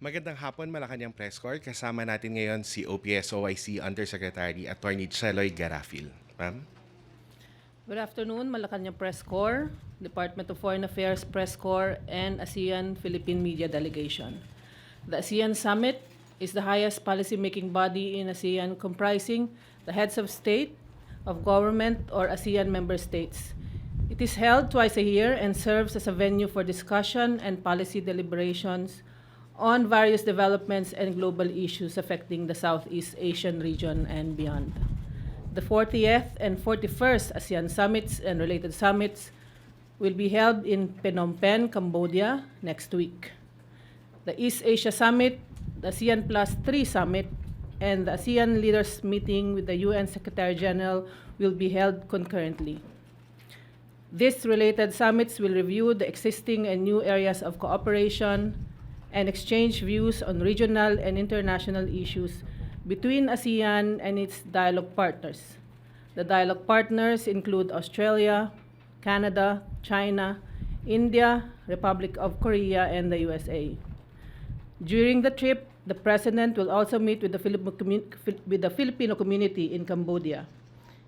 Magandang hapon, Malacañang Press Corps. Kasama natin ngayon si OPS-OIC Undersecretary Attorney Cheloy Garafil. Ma'am? Good afternoon, Malacañang Press Corps, Department of Foreign Affairs Press Corps, and ASEAN Philippine Media Delegation. The ASEAN Summit is the highest policy-making body in ASEAN, comprising the heads of state, of government, or ASEAN member states. It is held twice a year and serves as a venue for discussion and policy deliberations on various developments and global issues affecting the Southeast Asian region and beyond. The 40th and 41st ASEAN Summits and related summits will be held in Phnom Penh, Cambodia next week. The East Asia Summit, the ASEAN Plus 3 Summit, and the ASEAN Leaders Meeting with the UN Secretary General will be held concurrently. These related summits will review the existing and new areas of cooperation and exchange views on regional and international issues between ASEAN and its dialogue partners. The dialogue partners include Australia, Canada, China, India, Republic of Korea, and the USA. During the trip, the President will also meet with the Filipino community in Cambodia.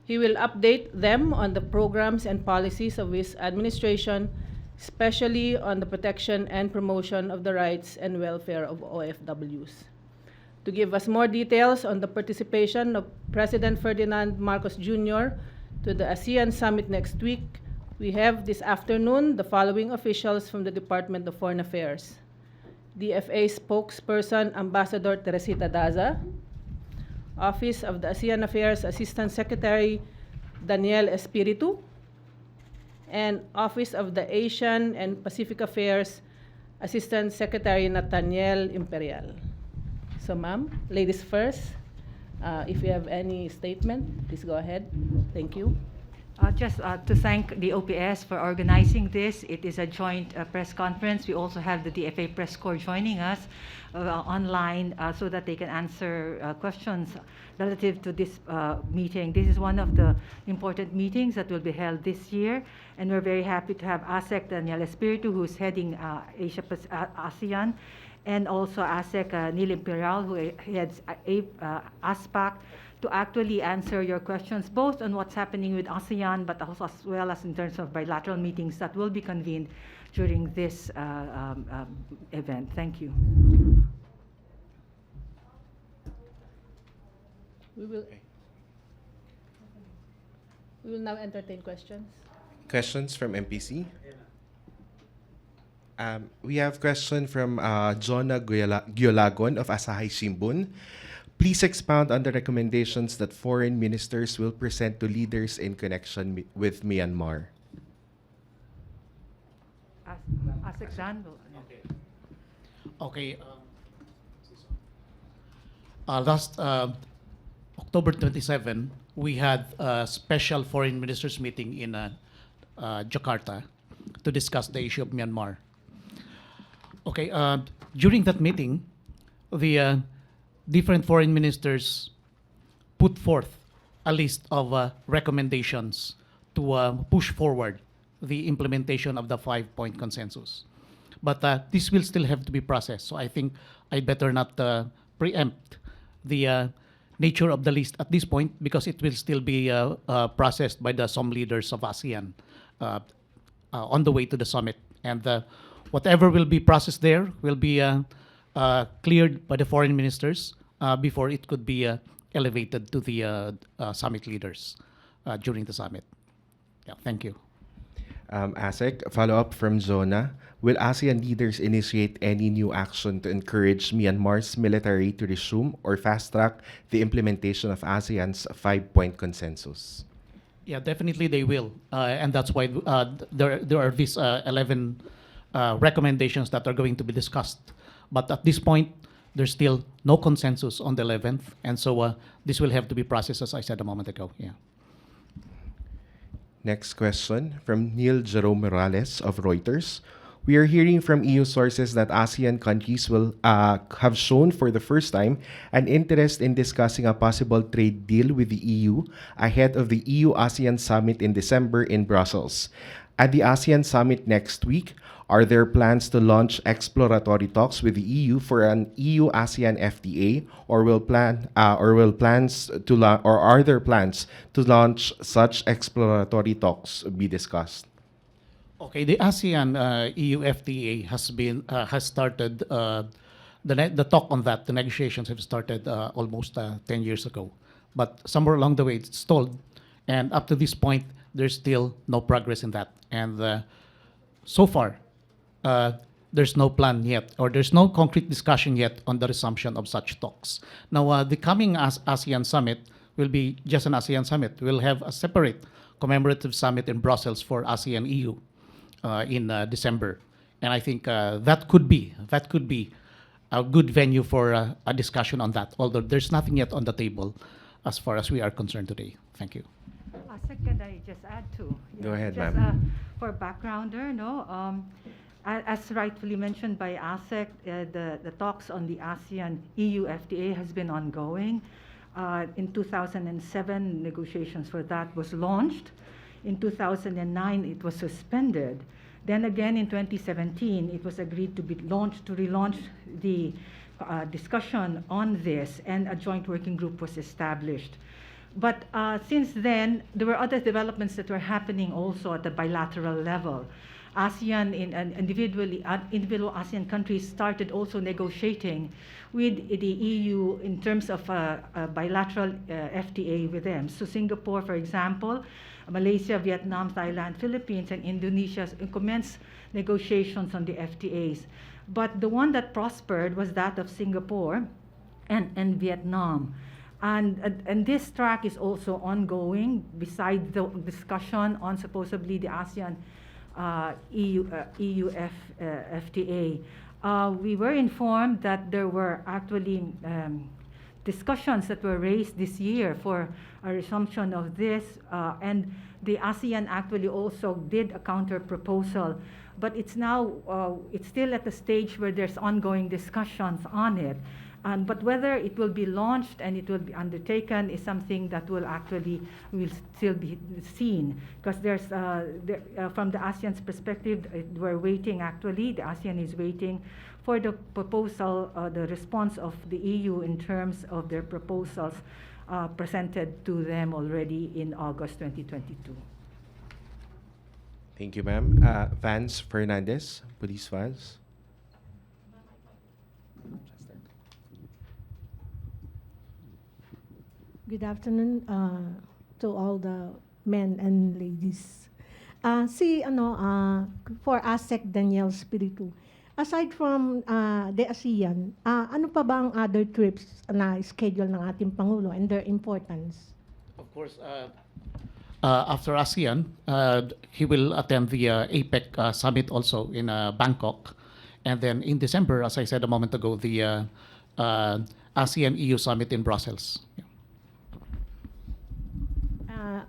He will update them on the programs and policies of his administration, especially on the protection and promotion of the rights and welfare of OFWs. To give us more details on the participation of President Ferdinand Marcos Jr. to the ASEAN Summit next week, we have this afternoon the following officials from the Department of Foreign Affairs: DFA spokesperson Ambassador Teresita Daza, Office of the ASEAN Affairs Assistant Secretary Daniel Espiritu, and Office of the Asian and Pacific Affairs Assistant Secretary Nathaniel Imperial. So, ma'am, ladies first. If you have any statement, please go ahead. Thank you. Just to thank the OPS for organizing this. It is a joint press conference. We also have the DFA Press Corps joining us online so that they can answer questions relative to this meeting. This is one of the important meetings that will be held this year, and we're very happy to have ASEC Daniel Espiritu, who is heading ASEAN, and also ASEC Neil Imperial, who heads ASPAC, to actually answer your questions, both on what's happening with ASEAN, but also as well as in terms of bilateral meetings that will be convened during this event. Thank you. We will now entertain questions. Questions from MPC? We have question from Jonah Giolagon of Asahi Shimbun. Please expound on the recommendations that foreign ministers will present to leaders in connection with Myanmar. ASEC Dan. Okay. Last October 27, we had a special foreign ministers meeting in Jakarta to discuss the issue of Myanmar. Okay. During that meeting, the different foreign ministers put forth a list of recommendations to push forward the implementation of the 5-point consensus. But this will still have to be processed. So I think I'd better not preempt the nature of the list at this point, because it will still be processed by the some leaders of ASEAN on the way to the summit. And whatever will be processed there will be cleared by the foreign ministers before it could be elevated to the summit leaders during the summit. Yeah, thank you. ASEC, follow-up from Zona. Will ASEAN leaders initiate any new action to encourage Myanmar's military to resume or fast-track the implementation of ASEAN's 5-point consensus? Yeah, definitely they will. And that's why there are these 11 recommendations that are going to be discussed. But at this point, there's still no consensus on the 11th. And so this will have to be processed, as I said a moment ago. Yeah. Next question from Neil Jerome Morales of Reuters. We are hearing from EU sources that ASEAN countries will have shown for the first time an interest in discussing a possible trade deal with the EU ahead of the EU-ASEAN summit in December in Brussels. At the ASEAN summit next week, Are there plans to launch exploratory talks with the EU for an EU-ASEAN FTA, or are there plans to launch such exploratory talks be discussed? Okay, the ASEAN EU FTA has started the talk on that. The negotiations have started almost 10 years ago, but somewhere along the way it's stalled, and up to this point there's still no progress in that. And so far, there's no plan yet, or there's no concrete discussion yet on the resumption of such talks. Now, the coming ASEAN summit will be just an ASEAN summit. We'll have a separate commemorative summit in Brussels for ASEAN EU in December, and I think that could be a good venue for a discussion on that. Although there's nothing yet on the table, as far as we are concerned today. Thank you. Can I just add to? Go ahead, just, ma'am. For backgrounder, as rightfully mentioned by ASEC, the talks on the ASEAN EU FTA has been ongoing. In 2007, negotiations for that was launched. In 2009, it was suspended. Then again, in 2017, it was agreed to relaunch the discussion on this, and a joint working group was established. But since then, there were other developments that were happening also at the bilateral level. ASEAN, individual ASEAN countries started also negotiating with the EU in terms of a bilateral FTA with them. So Singapore, for example, Malaysia, Vietnam, Thailand, Philippines, and Indonesia commenced negotiations on the FTAs. But the one that prospered was that of Singapore and Vietnam. And this track is also ongoing, besides the discussion on supposedly the ASEAN EU FTA. We were informed that there were actually discussions that were raised this year for a resumption of this, and the ASEAN actually also did a counter proposal, but it's still at the stage where there's ongoing discussions on it. But whether it will be launched and it will be undertaken is something that will still be seen, because from the ASEAN's perspective, we're waiting actually, the ASEAN is waiting for the proposal, the response of the EU in terms of their proposals presented to them already in August 2022. Thank you, ma'am. Vance Fernandez, Police Files. Good afternoon to all the men and ladies. For ASEC Daniel Spiritu, aside from the ASEAN, ano pa ba ang other trips na schedule ng ating Pangulo and their importance? Of course, after ASEAN, he will attend the APEC summit also in Bangkok. And then in December, as I said a moment ago, the ASEAN EU summit in Brussels. Yeah.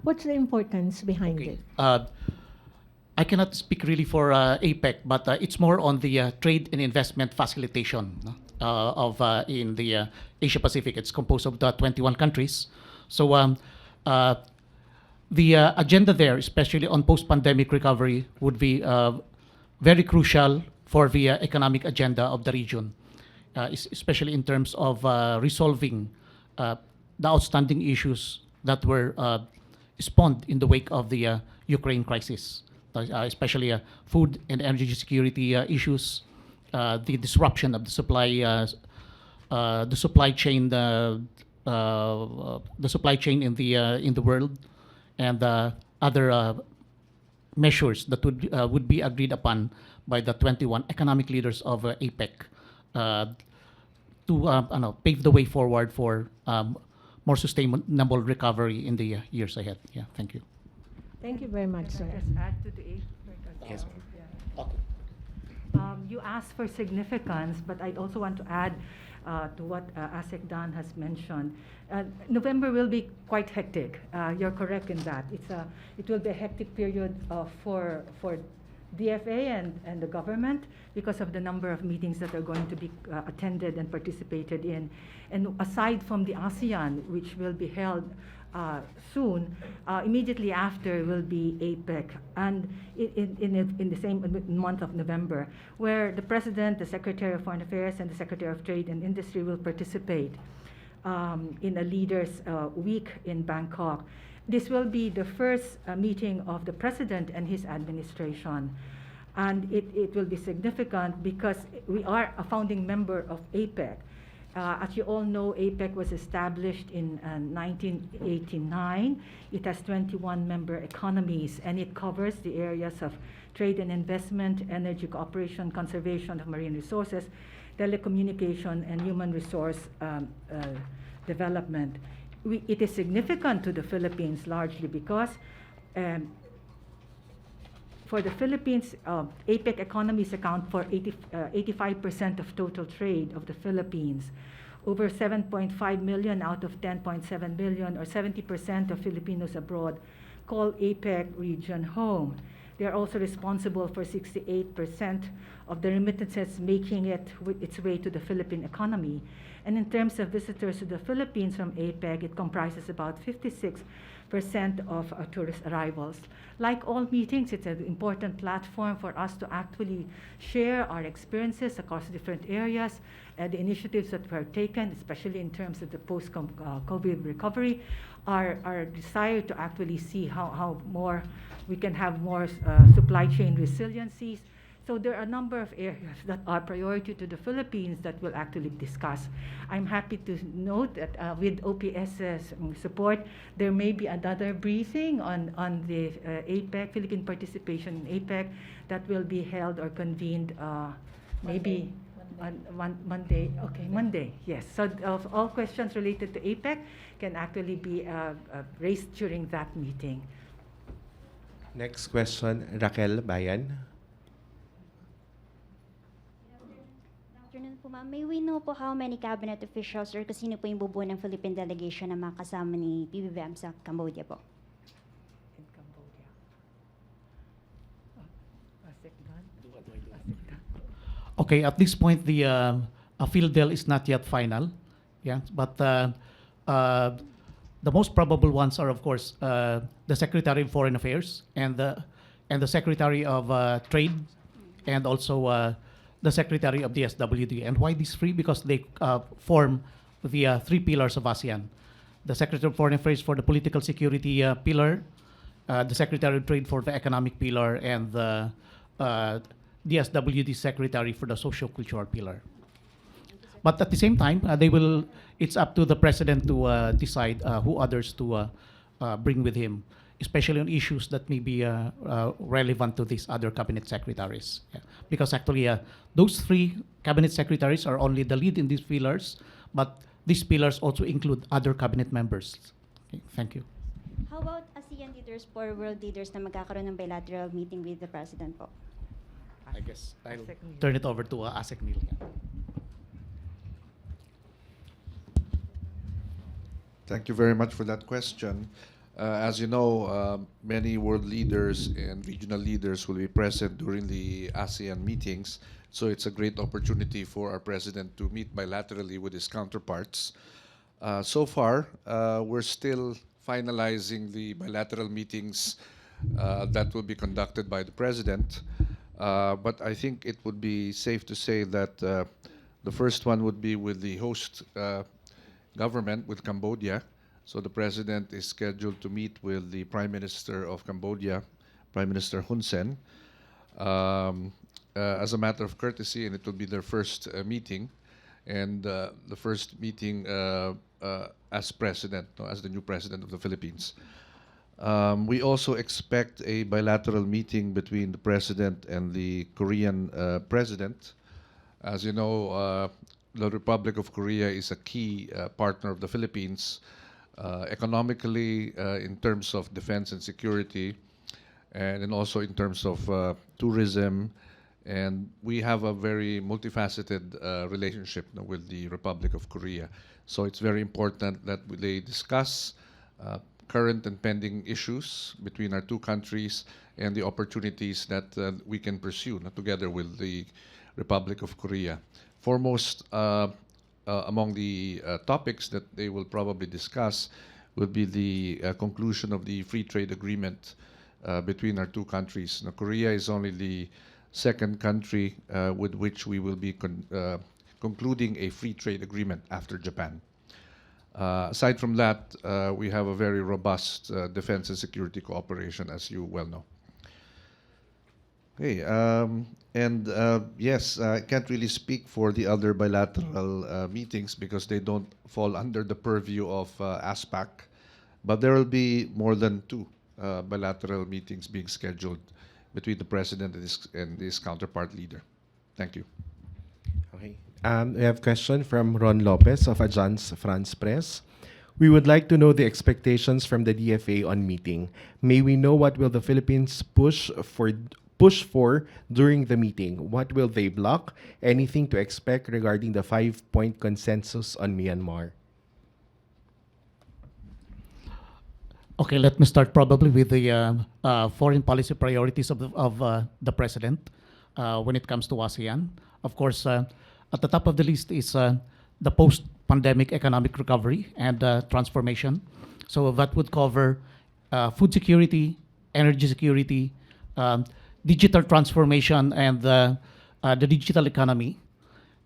What's the importance behind it? I cannot speak really for APEC, but it's more on the trade and investment facilitation in the Asia Pacific. It's composed of 21 countries. So the agenda there, especially on post-pandemic recovery, would be very crucial for the economic agenda of the region, especially in terms of resolving the outstanding issues that were spawned in the wake of the Ukraine crisis, especially food and energy security issues, the disruption of the supply chain, the supply chain in the world, and other measures that would be agreed upon by the 21 economic leaders of APEC to pave the way forward for more sustainable recovery in the years ahead. Yeah, thank you. Thank you very much, sir. Just add to the APEC. Yes, You asked for significance, but I also want to add to what ASEC Dan has mentioned. November will be quite hectic. You're correct in that. It will be a hectic period for DFA and the government because of the number of meetings that are going to be attended and participated in. And aside from the ASEAN, which will be held soon, immediately after will be APEC, and in the same month of November, where the President, the Secretary of Foreign Affairs, and the Secretary of Trade and Industry will participate in a Leaders' Week in Bangkok. This will be the first meeting of the President and his administration. And it will be significant because we are a founding member of APEC. As you all know, APEC was established in 1989. It has 21 member economies, and it covers the areas of trade and investment, energy cooperation, conservation of marine resources, telecommunication, and human resource development. It is significant to the Philippines largely because for the Philippines, APEC economies account for 85% of total trade of the Philippines. Over 7.5 million out of 10.7 million, or 70% of Filipinos abroad, call APEC region home. They are also responsible for 68% of the remittances making its way to the Philippine economy. And in terms of visitors to the Philippines from APEC, it comprises about 56% of tourist arrivals. Like all meetings, it's an important platform for us to actually share our experiences across different areas, the initiatives that were taken, especially in terms of the post-COVID recovery, our desire to actually see how more we can have more supply chain resiliencies. So there are a number of areas that are priority to the Philippines that we'll actually discuss. I'm happy to note that with OPS's support, there may be another briefing on the APEC, Philippine participation in APEC, that will be held or convened maybe on Monday. Okay, Monday, yes. So all questions related to APEC can actually be raised during that meeting. Next question, Raquel Bayan. Afternoon po, ma'am. May we know po how many cabinet officials or kasino po yung bubuo ng Philippine delegation na makasama ni PBBM sa Cambodia po? In Cambodia. Okay, at this point, the field deal is not yet final. Yeah, but the most probable ones are, of course, the Secretary of Foreign Affairs and the Secretary of Trade, and also the Secretary of the SWD. And why these three? Because they form the three pillars of ASEAN. The Secretary of Foreign Affairs for the political security pillar, the Secretary of Trade for the economic pillar, and the SWD Secretary for the socio-cultural pillar. But at the same time, it's up to the President to decide who others to bring with him, especially on issues that may be relevant to these other cabinet secretaries. Yeah. Because actually, those three cabinet secretaries are only the lead in these pillars, but these pillars also include other cabinet members. Okay, thank you. How about ASEAN leaders or world leaders na magkakaroon ng bilateral meeting with the President po? I guess I'll turn it over to Asek Neil. Thank you very much for that question. As you know, many world leaders and regional leaders will be present during the ASEAN meetings, so it's a great opportunity for our president to meet bilaterally with his counterparts. So far, we're still finalizing the bilateral meetings that will be conducted by the president, but I think it would be safe to say that the first one would be with the host government, with Cambodia. So the president is scheduled to meet with the Prime Minister of Cambodia, Prime Minister Hun Sen, as a matter of courtesy, and it will be their first meeting, and the first meeting as president, as the new president of the Philippines. We also expect a bilateral meeting between the president and the Korean president. As you know, the Republic of Korea is a key partner of the Philippines, economically, in terms of defense and security, and also in terms of tourism. And we have a very multifaceted relationship with the Republic of Korea. So it's very important that they discuss current and pending issues between our two countries and the opportunities that we can pursue together with the Republic of Korea. Foremost among the topics that they will probably discuss will be the conclusion of the free trade agreement between our two countries. Now, Korea is only the second country with which we will be concluding a free trade agreement after Japan. Aside from that, we have a very robust defense and security cooperation, as you well know. Okay, yes, I can't really speak for the other bilateral meetings because they don't fall under the purview of ASPAC, but there will be more than two bilateral meetings being scheduled between the President and his counterpart leader. Thank you. Okay. We have a question from Ron Lopez of Agence France Presse. We would like to know the expectations from the DFA on meeting. May we know what will the Philippines push for during the meeting? What will they block? Anything to expect regarding the 5-point consensus on Myanmar? Okay, let me start probably with the foreign policy priorities of the president when it comes to ASEAN. Of course, at the top of the list is the post-pandemic economic recovery and transformation. So that would cover food security, energy security, digital transformation, and the digital economy,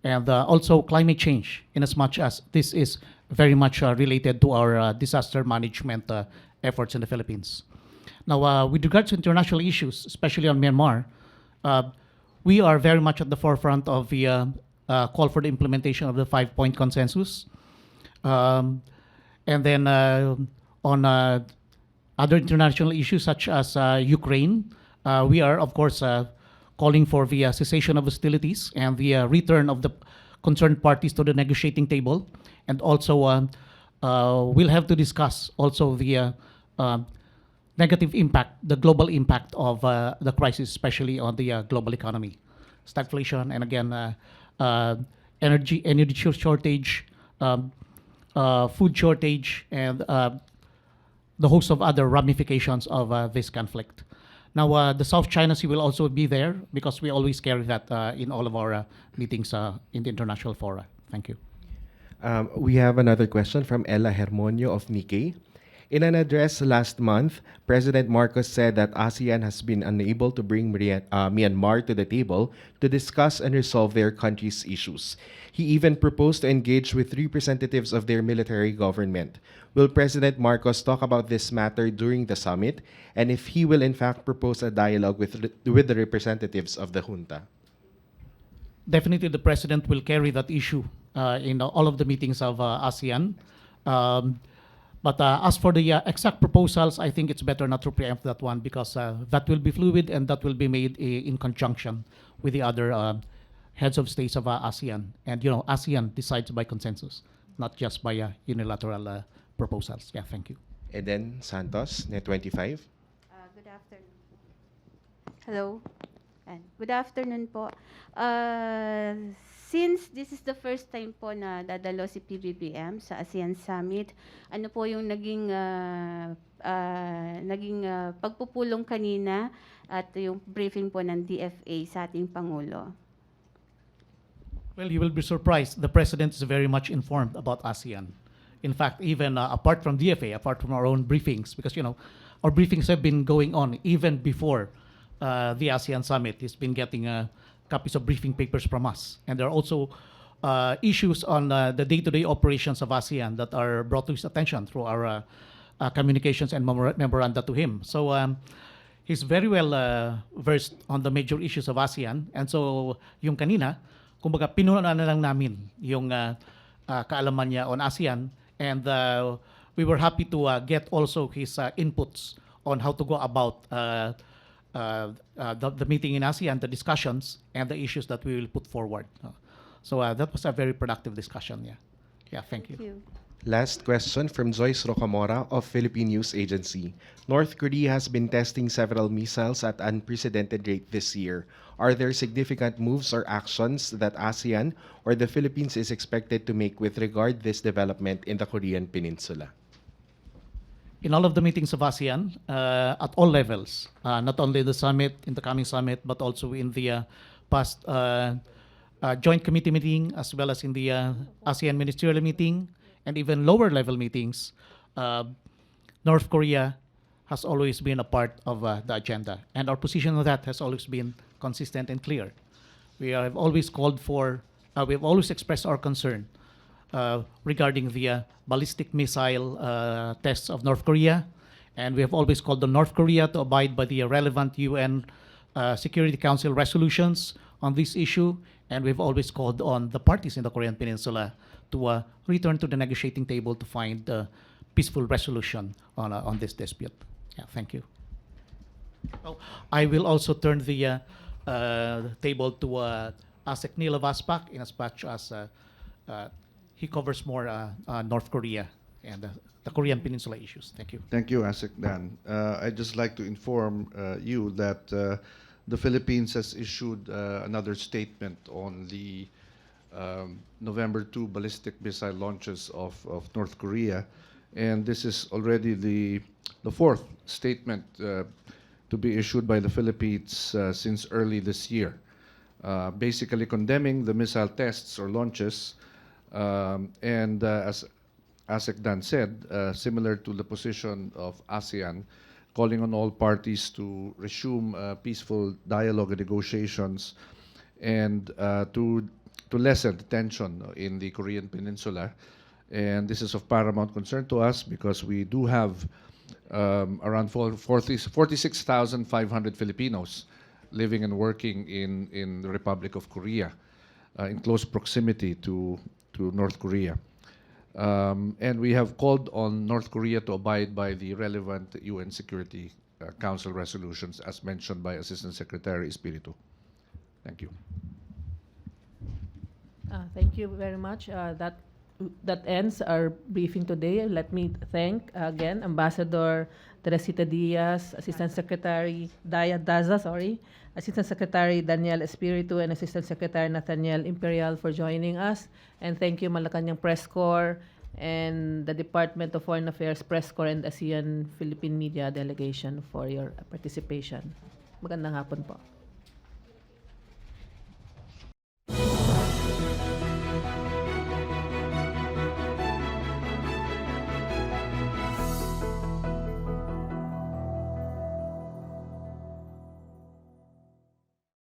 and also climate change, in as much as this is very much related to our disaster management efforts in the Philippines. Now, with regards to international issues, especially on Myanmar, we are very much at the forefront of the call for the implementation of the 5-point consensus. And then on other international issues such as Ukraine, we are, of course, calling for the cessation of hostilities and the return of the concerned parties to the negotiating table. And also, we'll have to discuss also the negative impact, the global impact of the crisis, especially on the global economy. Stagflation, and again, energy shortage, food shortage, and the host of other ramifications of this conflict. Now, the South China Sea will also be there because we always carry that in all of our meetings in the international fora. Thank you. We have another question from Ella Hermonio of Nikkei. In an address last month, President Marcos said that ASEAN has been unable to bring Myanmar to the table to discuss and resolve their country's issues. He even proposed to engage with representatives of their military government. Will President Marcos talk about this matter during the summit, and if he will in fact propose a dialogue with the representatives of the junta? Definitely, the president will carry that issue in all of the meetings of ASEAN. But as for the exact proposals, I think it's better not to preempt that one because that will be fluid and that will be made in conjunction with the other heads of states of ASEAN. And, ASEAN decides by consensus, not just by unilateral proposals. Yeah, thank you. And then Santos, Net 25. Good afternoon. Hello. And good afternoon po. Since this is the first time po na dadalo si PBBM sa ASEAN Summit, ano po yung naging pagpupulong kanina at yung briefing po ng DFA sa ating Pangulo? Well, you will be surprised. The President is very much informed about ASEAN. In fact, even apart from DFA, apart from our own briefings, because, our briefings have been going on even before the ASEAN Summit. He's been getting copies of briefing papers from us. And there are also issues on the day-to-day operations of ASEAN that are brought to his attention through our communications and memoranda to him. So he's very well versed on the major issues of ASEAN. And so yung kanina, kumbaga pinunan na lang namin yung kaalaman niya on ASEAN. And we were happy to get also his inputs on how to go about the meeting in ASEAN, the discussions, and the issues that we will put forward. So that was a very productive discussion. Yeah, thank you. Last question from Joyce Rocamora of Philippine News Agency. North Korea has been testing several missiles at unprecedented rate this year. Are there significant moves or actions that ASEAN or the Philippines is expected to make with regard this development in the Korean Peninsula? in all of the meetings of ASEAN at all levels, not only the summit, in the coming summit, but also in the past joint committee meeting, as well as in the ASEAN ministerial meeting, and even lower level meetings, North Korea has always been a part of the agenda. And our position on that has always been consistent and clear. We have always called for, we have always expressed our concern regarding the ballistic missile tests of North Korea. And we have always called on North Korea to abide by the relevant UN Security Council resolutions on this issue. And we've always called on the parties in the Korean Peninsula to return to the negotiating table to find a peaceful resolution on this dispute. Yeah, thank you. Oh, I will also turn the table to Asek Nila Vaspak in as much as he covers more North Korea and the Korean Peninsula issues. Thank you. Thank you, Asik Dan. I'd just like to inform you that the Philippines has issued another statement on the November 2 ballistic missile launches of North Korea. And this is already the fourth statement to be issued by the Philippines since early this year, basically condemning the missile tests or launches, and as Asek Dan said, similar to the position of ASEAN, calling on all parties to resume peaceful dialogue and negotiations, and to lessen the tension in the Korean Peninsula. And this is of paramount concern to us because we do have around 46,500 Filipinos living and working in the Republic of Korea, in close proximity to North Korea. And we have called on North Korea to abide by the relevant UN Security Council resolutions as mentioned by Assistant Secretary Espiritu. Thank you. Thank you very much. That ends our briefing today. Let me thank again Ambassador Teresita Diaz, Assistant Secretary Assistant Secretary Daniel Espiritu, and Assistant Secretary Nathaniel Imperial for joining us. And thank you Malacañang Press Corps and the Department of Foreign Affairs Press Corps and ASEAN Philippine Media Delegation for your participation. Magandang hapon po.